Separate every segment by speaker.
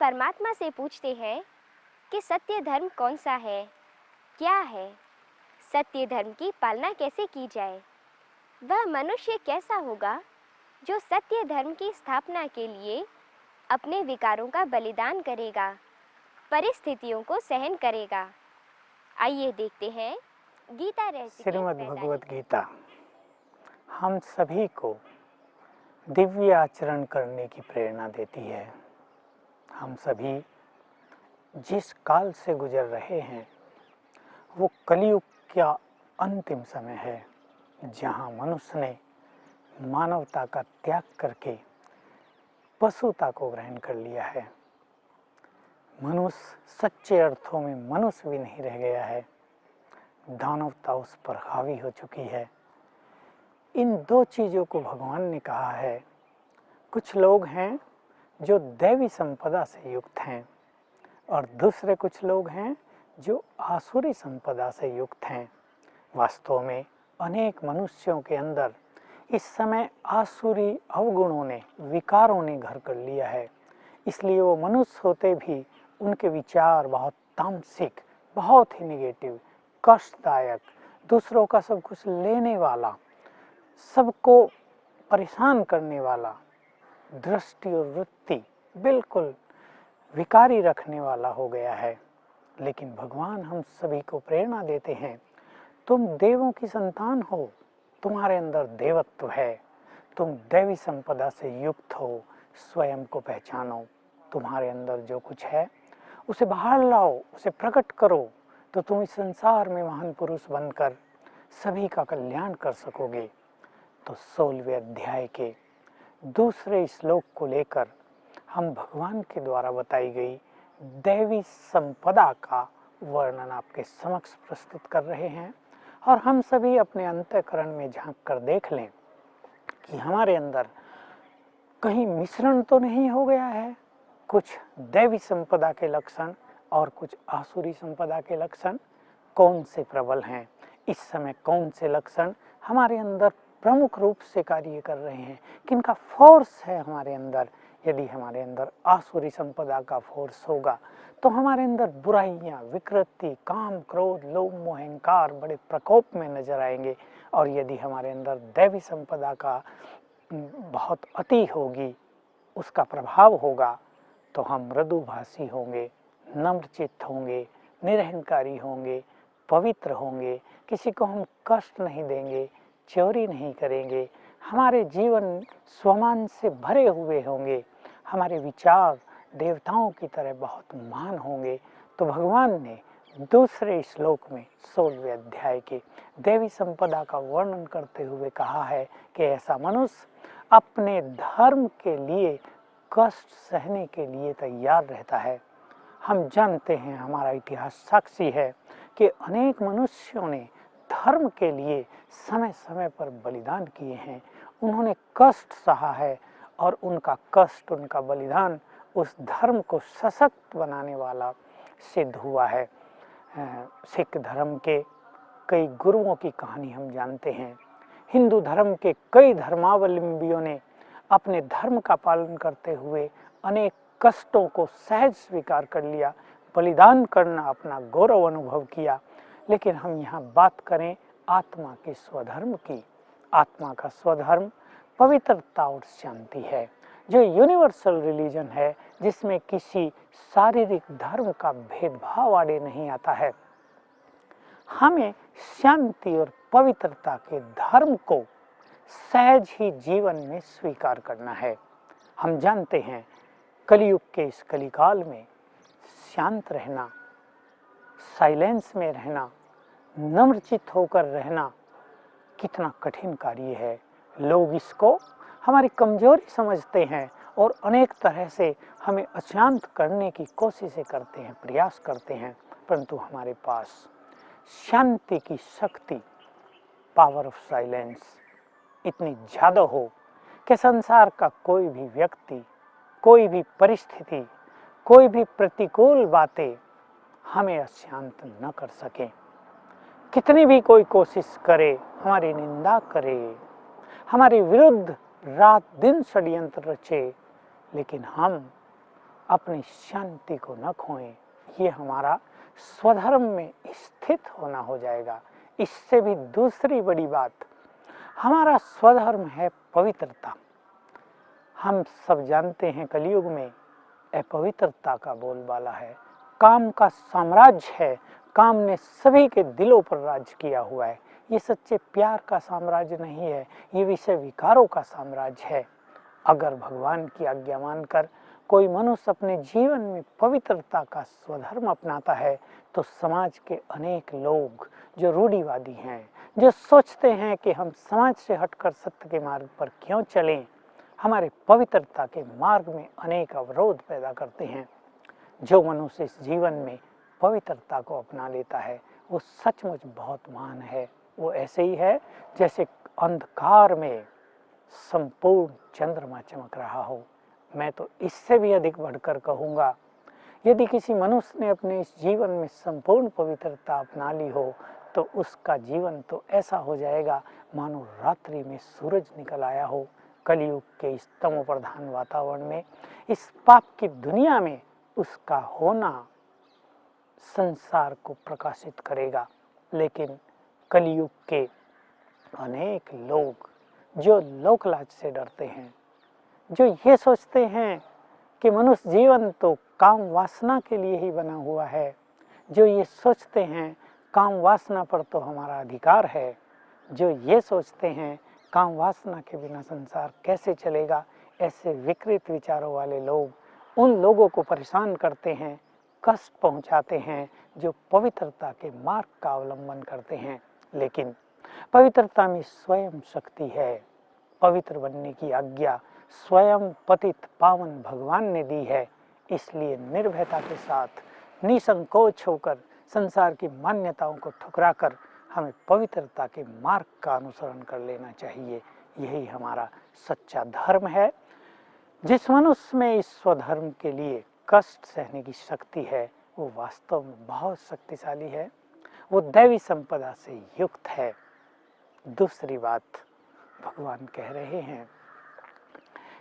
Speaker 1: परमात्मा से पूछते हैं कि सत्य धर्म कौन सा है, क्या है, सत्य धर्म की पालना कैसे की जाए, वह मनुष्य कैसा होगा जो सत्य धर्म की स्थापना के लिए अपने विकारों का बलिदान करेगा, परिस्थितियों को सहन करेगा। आइए देखते हैं गीता रहस्य के
Speaker 2: श्रीमद्
Speaker 1: 45
Speaker 2: भगवत गीता हम सभी को दिव्य आचरण करने की प्रेरणा देती है। हम सभी जिस काल से गुजर रहे हैं वो कलयुग का अंतिम समय है, जहाँ मनुष्य ने मानवता का त्याग करके पशुता को ग्रहण कर लिया है। मनुष्य सच्चे अर्थों में मनुष्य भी नहीं रह गया है, दानवता उस पर हावी हो चुकी है। इन दो चीज़ों को भगवान ने कहा है। कुछ लोग हैं जो दैवी संपदा से युक्त हैं और दूसरे कुछ लोग हैं जो आसुरी संपदा से युक्त हैं। वास्तव में अनेक मनुष्यों के अंदर इस समय आसुरी अवगुणों ने, विकारों ने घर कर लिया है। इसलिए वो मनुष्य होते भी उनके विचार बहुत तामसिक, बहुत ही नेगेटिव, कष्टदायक, दूसरों का सब कुछ लेने वाला, सबको परेशान करने वाला, दृष्टि और वृत्ति बिल्कुल विकारी रखने वाला हो गया है। लेकिन भगवान हम सभी को प्रेरणा देते हैं, तुम देवों की संतान हो, तुम्हारे अंदर देवत्व है, तुम दैवी संपदा से युक्त हो, स्वयं को पहचानो, तुम्हारे अंदर जो कुछ है उसे बाहर लाओ, उसे प्रकट करो, तो तुम इस संसार में महान पुरुष बनकर सभी का कल्याण कर सकोगे। तो 16वें अध्याय के दूसरे श्लोक को लेकर हम भगवान के द्वारा बताई गई दैवी संपदा का वर्णन आपके समक्ष प्रस्तुत कर रहे हैं। और हम सभी अपने अंतःकरण में झांक कर देख लें कि हमारे अंदर कहीं मिश्रण तो नहीं हो गया है, कुछ दैवी संपदा के लक्षण और कुछ आसुरी संपदा के लक्षण कौन से प्रबल हैं, इस समय कौन से लक्षण हमारे अंदर प्रमुख रूप से कार्य कर रहे हैं, किनका फोर्स है हमारे अंदर। यदि हमारे अंदर आसुरी संपदा का फोर्स होगा तो हमारे अंदर बुराइयां, विकृति, काम, क्रोध, लोभ, मोह, अहंकार बड़े प्रकोप में नजर आएंगे। और यदि हमारे अंदर दैवी संपदा का बहुत अति होगी, उसका प्रभाव होगा, तो हम मृदुभाषी होंगे, नम्रचित्त होंगे, निरहंकारी होंगे, पवित्र होंगे, किसी को हम कष्ट नहीं देंगे, चोरी नहीं करेंगे, हमारे जीवन स्वमान से भरे हुए होंगे, हमारे विचार देवताओं की तरह बहुत महान होंगे। तो भगवान ने दूसरे श्लोक में 16वें अध्याय के देवी संपदा का वर्णन करते हुए कहा है कि ऐसा मनुष्य अपने धर्म के लिए कष्ट सहने के लिए तैयार रहता है। हम जानते हैं, हमारा इतिहास साक्षी है कि अनेक मनुष्यों ने धर्म के लिए समय समय पर बलिदान किए हैं, उन्होंने कष्ट सहा है और उनका कष्ट, उनका बलिदान उस धर्म को सशक्त बनाने वाला सिद्ध हुआ है। सिख धर्म के कई गुरुओं की कहानी हम जानते हैं। हिंदू धर्म के कई धर्मावलंबियों ने अपने धर्म का पालन करते हुए अनेक कष्टों को सहज स्वीकार कर लिया, बलिदान करना अपना गौरव अनुभव किया। लेकिन हम यहाँ बात करें आत्मा के स्वधर्म की। आत्मा का स्वधर्म पवित्रता और शांति है, जो यूनिवर्सल रिलीजन है, जिसमें किसी शारीरिक धर्म का भेदभाव आड़े नहीं आता है। हमें शांति और पवित्रता के धर्म को सहज ही जीवन में स्वीकार करना है। हम जानते हैं कलयुग के इस कलिकाल में शांत रहना, साइलेंस में रहना, नम्रचित्त होकर रहना कितना कठिन कार्य है। लोग इसको हमारी कमजोरी समझते हैं और अनेक तरह से हमें अशांत करने की कोशिशें करते हैं, प्रयास करते हैं। परंतु हमारे पास शांति की शक्ति, पावर ऑफ साइलेंस इतनी ज़्यादा हो कि संसार का कोई भी व्यक्ति, कोई भी परिस्थिति, कोई भी प्रतिकूल बातें हमें अशांत न कर सके। कितनी भी कोई कोशिश करे, हमारी निंदा करे, हमारे विरुद्ध रात दिन षड्यंत्र रचे, लेकिन हम अपनी शांति को न खोएं। ये हमारा स्वधर्म में स्थित होना हो जाएगा। इससे भी दूसरी बड़ी बात, हमारा स्वधर्म है पवित्रता। हम सब जानते हैं कलयुग में अपवित्रता का बोलबाला है, काम का साम्राज्य है, काम ने सभी के दिलों पर राज किया हुआ है। ये सच्चे प्यार का साम्राज्य नहीं है, ये विषय विकारों का साम्राज्य है। अगर भगवान की आज्ञा मानकर कोई मनुष्य अपने जीवन में पवित्रता का स्वधर्म अपनाता है तो समाज के अनेक लोग जो रूढ़िवादी हैं, जो सोचते हैं कि हम समाज से हटकर सत्य के मार्ग पर क्यों चलें, हमारे पवित्रता के मार्ग में अनेक अवरोध पैदा करते हैं। जो मनुष्य इस जीवन में पवित्रता को अपना लेता है वो सचमुच बहुत महान है। वो ऐसे ही है जैसे अंधकार में संपूर्ण चंद्रमा चमक रहा हो। मैं तो इससे भी अधिक बढ़कर कहूँगा, यदि किसी मनुष्य ने अपने इस जीवन में संपूर्ण पवित्रता अपना ली हो तो उसका जीवन तो ऐसा हो जाएगा मानो रात्रि में सूरज निकल आया हो। कलयुग के इस तमोप्रधान वातावरण में, इस पाप की दुनिया में उसका होना संसार को प्रकाशित करेगा। लेकिन कलयुग के अनेक लोग जो लोकलाज से डरते हैं, जो ये सोचते हैं कि मनुष्य जीवन तो काम वासना के लिए ही बना हुआ है, जो ये सोचते हैं काम वासना पर तो हमारा अधिकार है, जो ये सोचते हैं काम वासना के बिना संसार कैसे चलेगा, ऐसे विकृत विचारों वाले लोग उन लोगों को परेशान करते हैं, कष्ट पहुंचाते हैं जो पवित्रता के मार्ग का अवलंबन करते हैं। लेकिन पवित्रता में स्वयं शक्ति है। पवित्र बनने की आज्ञा स्वयं पतित पावन भगवान ने दी है। इसलिए निर्भयता के साथ निसंकोच होकर संसार की मान्यताओं को ठुकराकर हमें पवित्रता के मार्ग का अनुसरण कर लेना चाहिए। यही हमारा सच्चा धर्म है। जिस मनुष्य में इस स्वधर्म के लिए कष्ट सहने की शक्ति है वो वास्तव में बहुत शक्तिशाली है, वो दैवी संपदा से युक्त है। दूसरी बात, भगवान कह रहे हैं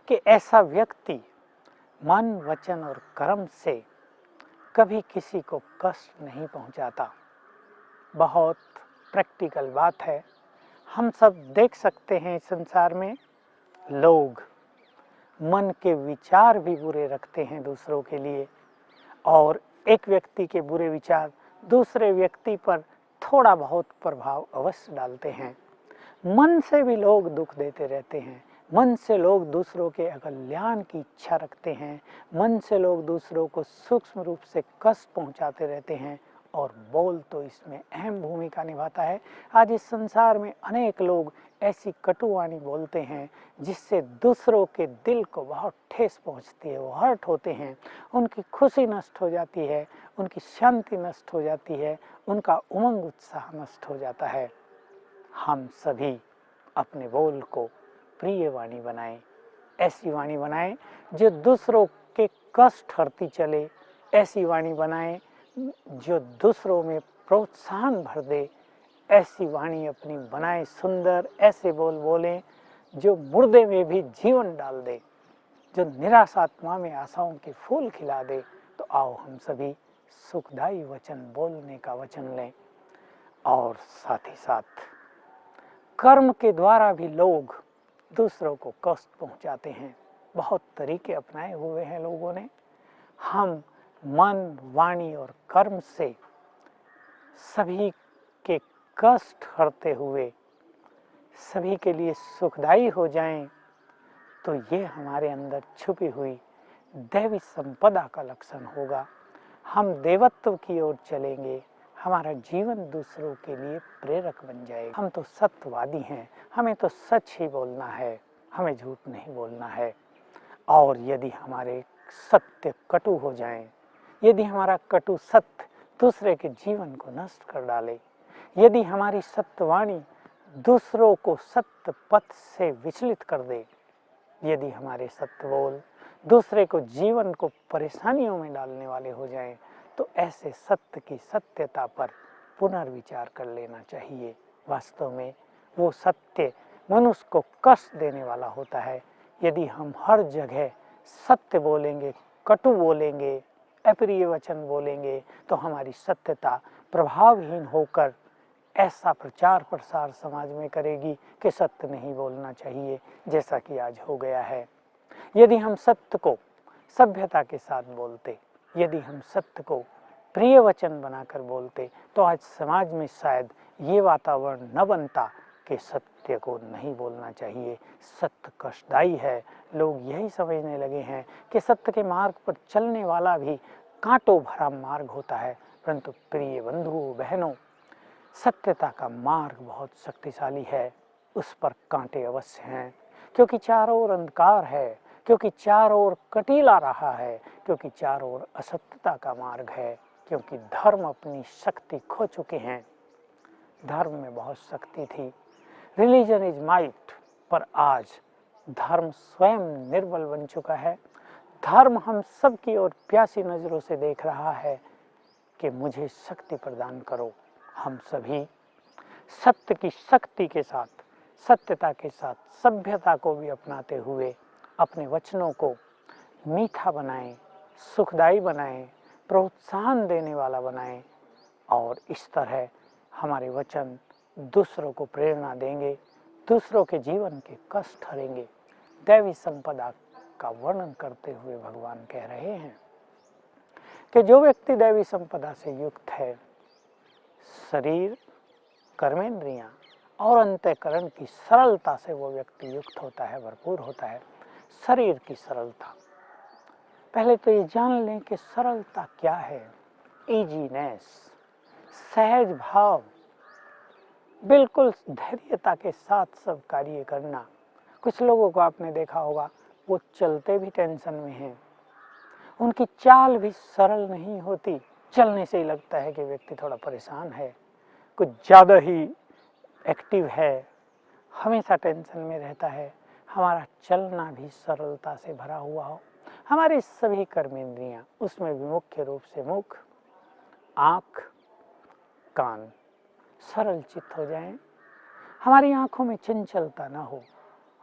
Speaker 2: कि ऐसा व्यक्ति मन, वचन और कर्म से कभी किसी को कष्ट नहीं पहुंचाता। बहुत प्रैक्टिकल बात है। हम सब देख सकते हैं इस संसार में लोग मन के विचार भी बुरे रखते हैं दूसरों के लिए, और एक व्यक्ति के बुरे विचार दूसरे व्यक्ति पर थोड़ा बहुत प्रभाव अवश्य डालते हैं। मन से भी लोग दुख देते रहते हैं, मन से लोग दूसरों के कल्याण की इच्छा रखते हैं, मन से लोग दूसरों को सूक्ष्म रूप से कष्ट पहुंचाते रहते हैं, और बोल तो इसमें अहम भूमिका निभाता है। आज इस संसार में अनेक लोग ऐसी कटुवाणी बोलते हैं जिससे दूसरों के दिल को बहुत ठेस पहुंचती है, वो हर्ट होते हैं, उनकी खुशी नष्ट हो जाती है, उनकी शांति नष्ट हो जाती है, उनका उमंग उत्साह नष्ट हो जाता है। हम सभी अपने बोल को प्रिय वाणी बनाएं, ऐसी वाणी बनाएं जो दूसरों के कष्ट हरती चले, ऐसी वाणी बनाएं जो दूसरों में प्रोत्साहन भर दे, ऐसी वाणी अपनी बनाएं सुंदर, ऐसे बोल बोलें जो मुर्दे में भी जीवन डाल दे, जो निराश आत्मा में आशाओं के फूल खिला दे। तो आओ हम सभी सुखदायी वचन बोलने का वचन लें। और साथ ही साथ कर्म के द्वारा भी लोग दूसरों को कष्ट पहुंचाते हैं। बहुत तरीके अपनाए हुए हैं लोगों ने। हम मन, वाणी और कर्म से सभी के कष्ट हरते हुए सभी के लिए सुखदायी हो जाएं, तो ये हमारे अंदर छुपी हुई दैवी संपदा का लक्षण होगा। हम देवत्व की ओर चलेंगे, हमारा जीवन दूसरों के लिए प्रेरक बन जाएगा। हम तो सत्यवादी हैं, हमें तो सच ही बोलना है, हमें झूठ नहीं बोलना है। और यदि हमारे सत्य कटु हो जाएं, यदि हमारा कटु सत्य दूसरे के जीवन को नष्ट कर डाले, यदि हमारी सत्यवाणी दूसरों को सत्य पथ से विचलित कर दे, यदि हमारे सत्य बोल दूसरे को जीवन को परेशानियों में डालने वाले हो जाएं, तो ऐसे सत्य की सत्यता पर पुनर्विचार कर लेना चाहिए। वास्तव में वो सत्य मनुष्य को कष्ट देने वाला होता है। यदि हम हर जगह सत्य बोलेंगे, कटु बोलेंगे, अप्रिय वचन बोलेंगे, तो हमारी सत्यता प्रभावहीन होकर ऐसा प्रचार प्रसार समाज में करेगी कि सत्य नहीं बोलना चाहिए, जैसा कि आज हो गया है। यदि हम सत्य को सभ्यता के साथ बोलते, यदि हम सत्य को प्रिय वचन बनाकर बोलते, तो आज समाज में शायद ये वातावरण न बनता कि सत्य को नहीं बोलना चाहिए, सत्य कष्टदायी है। लोग यही समझने लगे हैं कि सत्य के मार्ग पर चलने वाला भी कांटों भरा मार्ग होता है, परंतु प्रिय बंधुओं बहनों, सत्यता का मार्ग बहुत शक्तिशाली है, उस पर कांटे अवश्य हैं, क्योंकि चारों ओर अंधकार है, क्योंकि चारों ओर कटीला रहा है, क्योंकि चारों ओर असत्यता का मार्ग है, क्योंकि धर्म अपनी शक्ति खो चुके हैं। धर्म में बहुत शक्ति थी, रिलीजन इज माइट, पर आज धर्म स्वयं निर्बल बन चुका है। धर्म हम सब की ओर प्यासी नजरों से देख रहा है कि मुझे शक्ति प्रदान करो। हम सभी सत्य की शक्ति के साथ, सत्यता के साथ सभ्यता को भी अपनाते हुए अपने वचनों को मीठा बनाएं, सुखदायी बनाएं, प्रोत्साहन देने वाला बनाएं, और इस तरह हमारे वचन दूसरों को प्रेरणा देंगे, दूसरों के जीवन के कष्ट हरेंगे। दैवी संपदा का वर्णन करते हुए भगवान कह रहे हैं कि जो व्यक्ति दैवी संपदा से युक्त है, शरीर, कर्मेंद्रियां और अंतःकरण की सरलता से वो व्यक्ति युक्त होता है, भरपूर होता है। शरीर की सरलता, पहले तो ये जान लें कि सरलता क्या है। ईजीनेस, सहज भाव, बिल्कुल धैर्यता के साथ सब कार्य करना। कुछ लोगों को आपने देखा होगा, वो चलते भी टेंशन में हैं, उनकी चाल भी सरल नहीं होती, चलने से ही लगता है कि व्यक्ति थोड़ा परेशान है, कुछ ज़्यादा ही एक्टिव है, हमेशा टेंशन में रहता है। हमारा चलना भी सरलता से भरा हुआ हो, हमारी सभी कर्मेंद्रियां, उसमें भी मुख्य रूप से मुख, आँख, कान सरल चित्त हो जाएं, हमारी आँखों में चंचलता न हो,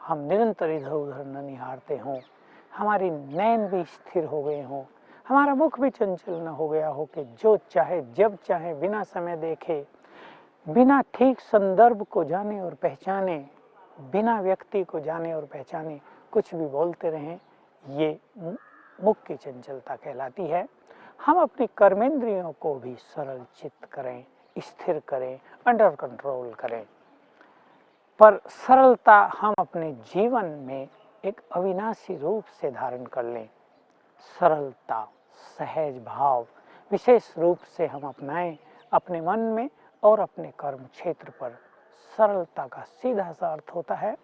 Speaker 2: हम निरंतर इधर उधर न निहारते हों, हमारी नैन भी स्थिर हो गए हों, हमारा मुख भी चंचल न हो गया हो कि जो चाहे जब चाहे बिना समय देखे, बिना ठीक संदर्भ को जाने और पहचाने, बिना व्यक्ति को जाने और पहचाने कुछ भी बोलते रहें। ये मुख की चंचलता कहलाती है। हम अपनी कर्मेंद्रियों को भी सरल चित्त करें, स्थिर करें, अंडर कंट्रोल करें, पर सरलता हम अपने जीवन में एक अविनाशी रूप से धारण कर लें। सरलता, सहज भाव विशेष रूप से हम अपनाएं अपने मन में और अपने कर्म क्षेत्र पर। सरलता का सीधा सा अर्थ होता है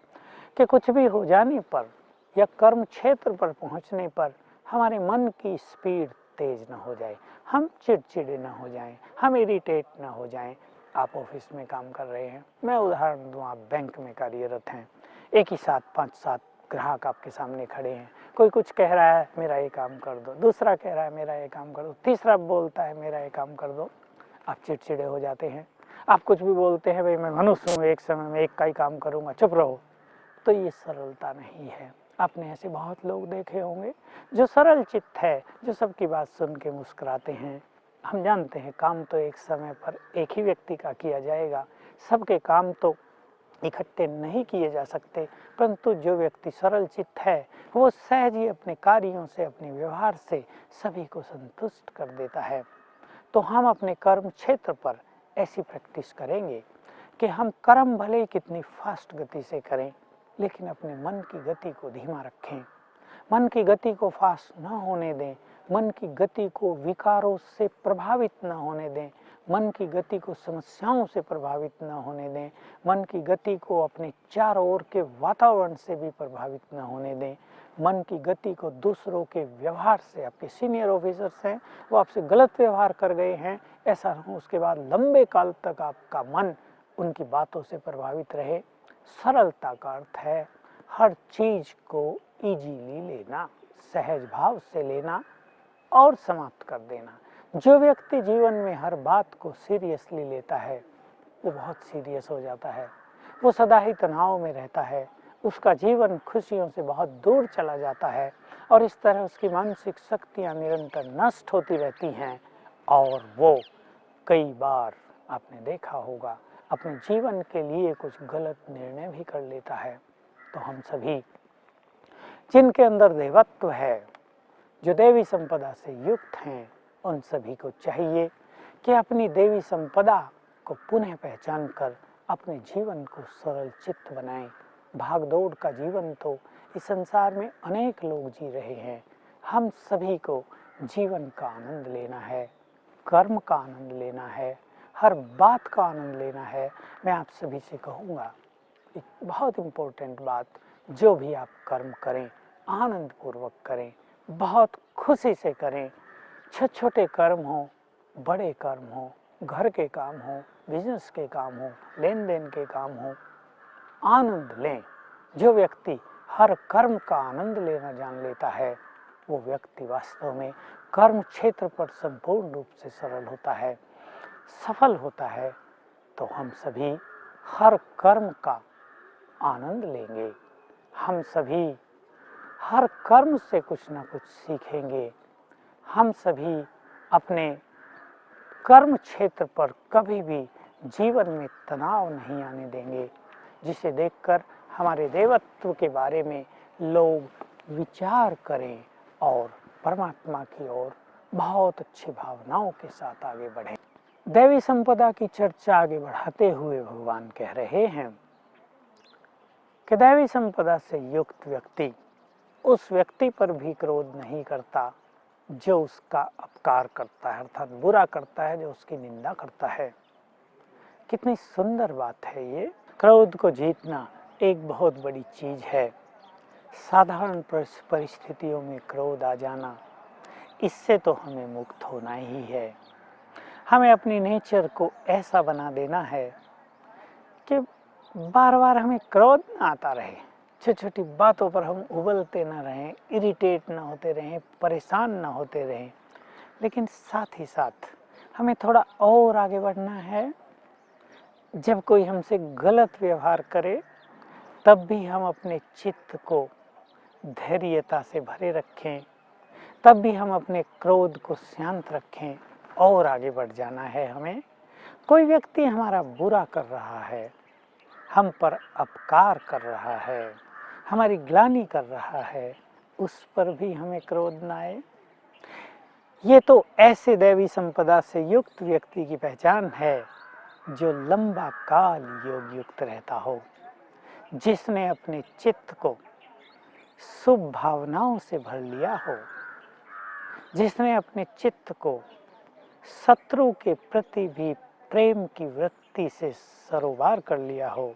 Speaker 2: कि कुछ भी हो जाने पर या कर्म क्षेत्र पर पहुंचने पर हमारे मन की स्पीड तेज न हो जाए, हम चिड़चिड़े न हो जाएं, हम इरिटेट न हो जाएं। आप ऑफिस में काम कर रहे हैं, मैं उदाहरण दूं, आप बैंक में कार्यरत हैं, एक ही साथ 5-7 ग्राहक आपके सामने खड़े हैं, कोई कुछ कह रहा है मेरा ये काम कर दो, दूसरा कह रहा है मेरा ये काम कर दो, तीसरा बोलता है मेरा ये काम कर दो, आप चिड़चिड़े हो जाते हैं। आप कुछ भी बोलते हैं, भाई मैं मनुष्य हूँ, एक समय में एक का ही काम करूँगा, चुप रहो, तो ये सरलता नहीं है। आपने ऐसे बहुत लोग देखे होंगे जो सरल चित्त है, जो सबकी बात सुन के मुस्कुराते हैं। हम जानते हैं काम तो एक समय पर एक ही व्यक्ति का किया जाएगा, सबके काम तो इकट्ठे नहीं किए जा सकते, परंतु जो व्यक्ति सरल चित्त है वो सहज ही अपने कार्यों से, अपने व्यवहार से सभी को संतुष्ट कर देता है। तो हम अपने कर्म क्षेत्र पर ऐसी प्रैक्टिस करेंगे कि हम कर्म भले ही कितनी फास्ट गति से करें, लेकिन अपने मन की गति को धीमा रखें, मन की गति को फास्ट न होने दें, मन की गति को विकारों से प्रभावित न होने दें, मन की गति को समस्याओं से प्रभावित न होने दें, मन की गति को अपने चारों ओर के वातावरण से भी प्रभावित न होने दें, मन की गति को दूसरों के व्यवहार से, आपके सीनियर ऑफिसर्स हैं वो आपसे गलत व्यवहार कर गए हैं, ऐसा हो उसके बाद लंबे काल तक आपका मन उनकी बातों से प्रभावित रहे। सरलता का अर्थ है हर चीज को इजीली लेना, सहज भाव से लेना और समाप्त कर देना। जो व्यक्ति जीवन में हर बात को सीरियसली लेता है वो बहुत सीरियस हो जाता है, वो सदा ही तनाव में रहता है, उसका जीवन खुशियों से बहुत दूर चला जाता है और इस तरह उसकी मानसिक शक्तियाँ निरंतर नष्ट होती रहती हैं और वो कई बार आपने देखा होगा अपने जीवन के लिए कुछ गलत निर्णय भी कर लेता है। तो हम सभी जिनके अंदर देवत्व है, जो देवी संपदा से युक्त हैं, उन सभी को चाहिए कि अपनी देवी संपदा को पुनः पहचान कर अपने जीवन को सरल चित्त बनाएं। भाग दौड़ का जीवन तो इस संसार में अनेक लोग जी रहे हैं। हम सभी को जीवन का आनंद लेना है, कर्म का आनंद लेना है, हर बात का आनंद लेना है। मैं आप सभी से कहूँगा एक बहुत इम्पोर्टेंट बात, जो भी आप कर्म करें आनंद पूर्वक करें, बहुत खुशी से करें। छोटे छोटे कर्म हो, बड़े कर्म हो, घर के काम हो, बिजनेस के काम हो, लेन देन के काम हो, आनंद लें। जो व्यक्ति हर कर्म का आनंद लेना जान लेता है, वो व्यक्ति वास्तव में कर्म क्षेत्र पर संपूर्ण रूप से सरल होता है, सफल होता है। तो हम सभी हर कर्म का आनंद लेंगे, हम सभी हर कर्म से कुछ ना कुछ सीखेंगे, हम सभी अपने कर्म क्षेत्र पर कभी भी जीवन में तनाव नहीं आने देंगे, जिसे देखकर हमारे देवत्व के बारे में लोग विचार करें और परमात्मा की ओर बहुत अच्छी भावनाओं के साथ आगे बढ़ें। दैवी संपदा की चर्चा आगे बढ़ाते हुए भगवान कह रहे हैं कि दैवी संपदा से युक्त व्यक्ति उस व्यक्ति पर भी क्रोध नहीं करता जो उसका अपकार करता है, अर्थात बुरा करता है, जो उसकी निंदा करता है। कितनी सुंदर बात है ये। क्रोध को जीतना एक बहुत बड़ी चीज है। साधारण परिस्थितियों में क्रोध आ जाना, इससे तो हमें मुक्त होना ही है। हमें अपनी नेचर को ऐसा बना देना है कि बार बार हमें क्रोध ना आता रहे, छोटी छोटी बातों पर हम उबलते ना रहें, इरिटेट ना होते रहें, परेशान ना होते रहें। लेकिन साथ ही साथ हमें थोड़ा और आगे बढ़ना है। जब कोई हमसे गलत व्यवहार करे तब भी हम अपने चित्त को धैर्यता से भरे रखें, तब भी हम अपने क्रोध को शांत रखें और आगे बढ़ जाना है हमें। कोई व्यक्ति हमारा बुरा कर रहा है, हम पर अपकार कर रहा है, हमारी ग्लानि कर रहा है, उस पर भी हमें क्रोध न आए। ये तो ऐसे दैवी संपदा से युक्त व्यक्ति की पहचान है जो लंबा काल योग युक्त रहता हो, जिसने अपने चित्त को शुभ भावनाओं से भर लिया हो, जिसने अपने चित्त को शत्रु के प्रति भी प्रेम की वृत्ति से सरोवर कर लिया हो,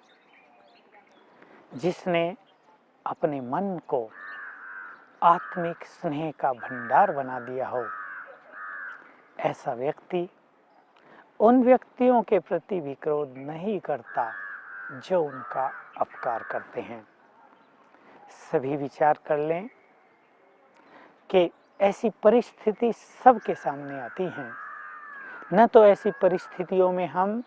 Speaker 2: जिसने अपने मन को आत्मिक स्नेह का भंडार बना दिया हो। ऐसा व्यक्ति उन व्यक्तियों के प्रति भी क्रोध नहीं करता जो उनका अपकार करते हैं। सभी विचार कर लें कि ऐसी परिस्थिति सबके सामने आती हैं। न तो ऐसी परिस्थितियों में हम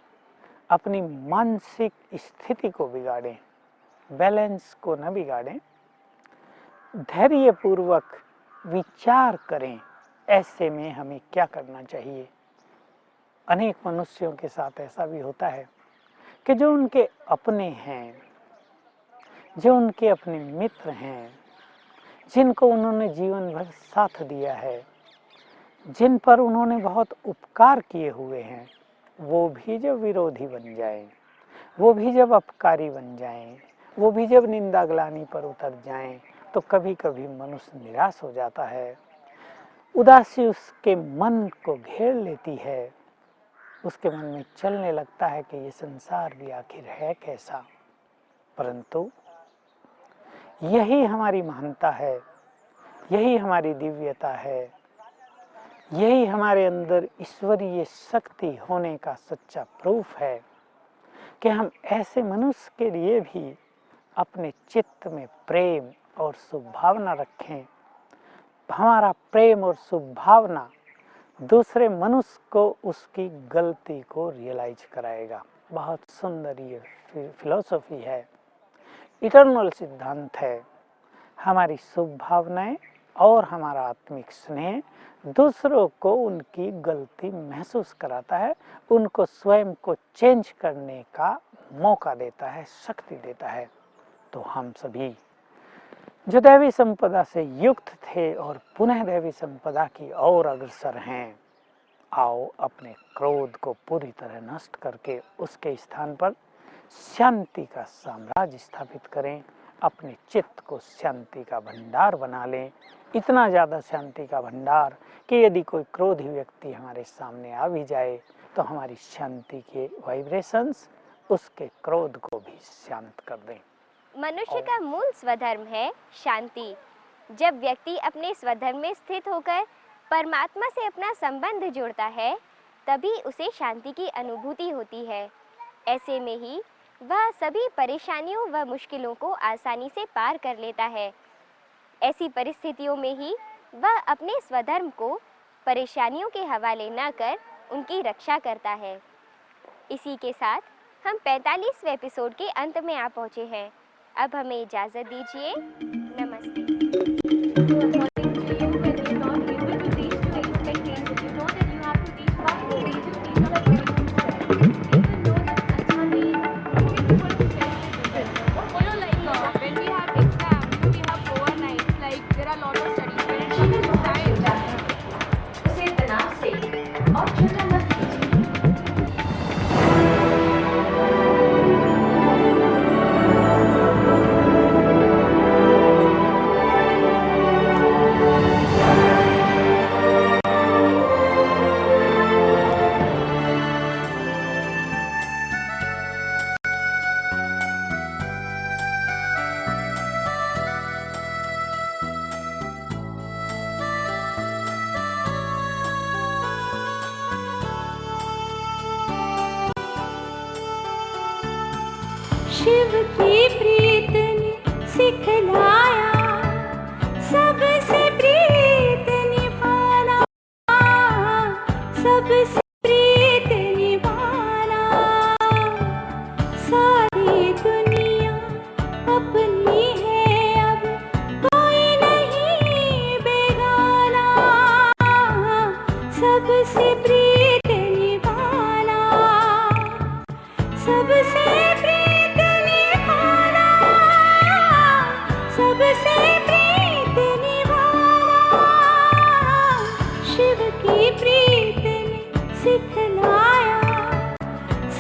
Speaker 2: अपनी मानसिक स्थिति को बिगाड़ें, बैलेंस को न बिगाड़ें, धैर्यपूर्वक विचार करें ऐसे में हमें क्या करना चाहिए। अनेक मनुष्यों के साथ ऐसा भी होता है कि जो उनके अपने हैं, जो उनके अपने मित्र हैं, जिनको उन्होंने जीवन भर साथ दिया है, जिन पर उन्होंने बहुत उपकार किए हुए हैं, वो भी जब विरोधी बन जाएं, वो भी जब अपकारी बन जाएं, वो भी जब निंदा ग्लानि पर उतर जाएं, तो कभी कभी मनुष्य निराश हो जाता है। उदासी उसके मन को घेर लेती है, उसके मन में चलने लगता है कि ये संसार भी आखिर है कैसा। परंतु यही हमारी महानता है, यही हमारी दिव्यता है, यही हमारे अंदर ईश्वरीय शक्ति होने का सच्चा प्रूफ है कि हम ऐसे मनुष्य के लिए भी अपने चित्त में प्रेम और शुभभावना रखें। हमारा प्रेम और शुभभावना दूसरे मनुष्य को उसकी गलती को रियलाइज कराएगा। बहुत सुंदर ये फिलॉसफी है। इटर्नल सिद्धांत है। हमारी शुभ भावनाएं और हमारा आत्मिक स्नेह दूसरों को उनकी गलती महसूस कराता है, उनको स्वयं को चेंज करने का मौका देता है, शक्ति देता है। तो हम सभी जो दैवी संपदा से युक्त थे और पुनः दैवी संपदा की ओर अग्रसर हैं, आओ अपने क्रोध को पूरी तरह नष्ट करके उसके स्थान पर शांति का साम्राज्य स्थापित करें। अपने चित्त को शांति का भंडार बना लें, इतना ज़्यादा शांति का भंडार कि यदि कोई क्रोधी व्यक्ति हमारे सामने आ भी जाए तो हमारी शांति के वाइब्रेशंस उसके क्रोध को भी शांत कर दें।
Speaker 1: मनुष्य का मूल स्वधर्म है शांति। जब व्यक्ति अपने स्वधर्म में स्थित होकर परमात्मा से अपना संबंध जोड़ता है, तभी उसे शांति की अनुभूति होती है। ऐसे में ही वह सभी परेशानियों व मुश्किलों को आसानी से पार कर लेता है। ऐसी परिस्थितियों में ही वह अपने स्वधर्म को परेशानियों के हवाले न कर उनकी रक्षा करता है। इसी के साथ हम 45वें एपिसोड के अंत में आ पहुँचे हैं। अब हमें इजाज़त दीजिए। नमस्ते।
Speaker 3: शिव की प्रीत ने सिखलाया सबसे प्रीत निभाना, सबसे प्रीत निभाना। सारी दुनिया अपनी है, अब कोई नहीं बेगाना, सबसे प्रीत निभाना, सबसे सबसे प्रीत निभाना। शिव की प्रीत ने सिखलाया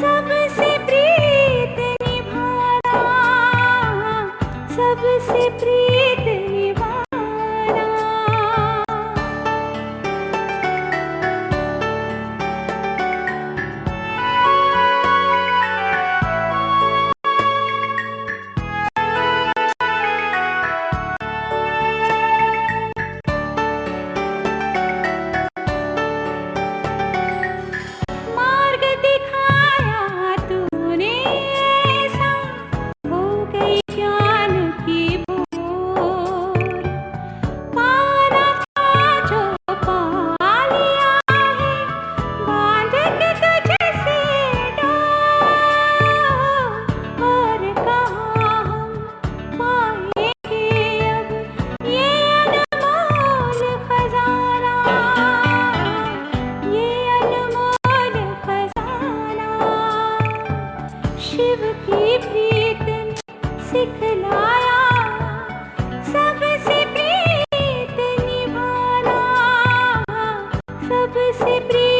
Speaker 3: सबसे प्रीत निभाना, सबसे प्रीत निभाना। शिव की प्रीत ने सिखलाया सबसे प्रीत निभाना, सबसे प्रीत